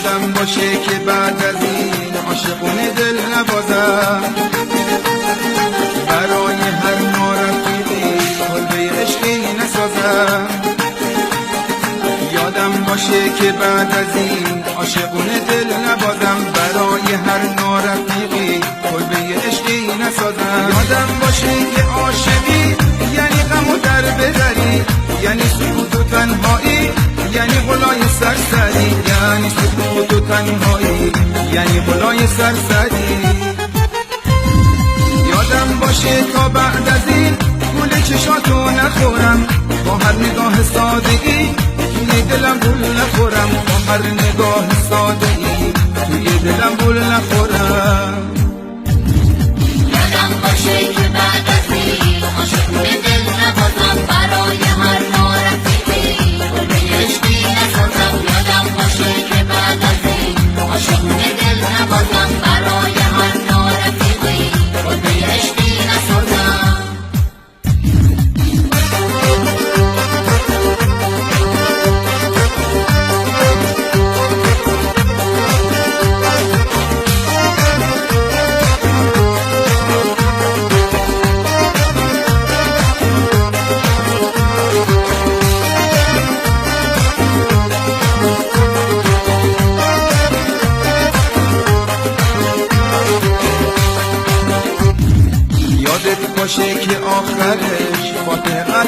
یادم باشه که بعد از این عاشقونه دل نبازم، برای هر نارفیقی کلبه عشقی نسازم. یادم باشه که بعد از این عاشقونه دل نبازم، برای هر نارفیقی کلبه عشقی نسازم. یادم باشه که عاشقی یعنی غم و در ببری، یعنی سکوت و تنهایی، یعنی غلای سرسری، یعنی سکوت و تنهایی، یعنی غلای سرسری. یادم باشه تا بعد از این گل چشاتو نخورم، با هر نگاه سادگی توی دلم گل نخورم، با هر نگاه سادگی توی دلم گل نخورم. یادم باشه که بعد از این عاشقونه دل نبازم، برای هر نارفیقی کلبه عشقی نسازم. یادم باشه که بعد از این عاشقونه دل نبازم، برای هر نارفیقی کلبه عشقی نسازم. یادت باشه که آخرش فاتحه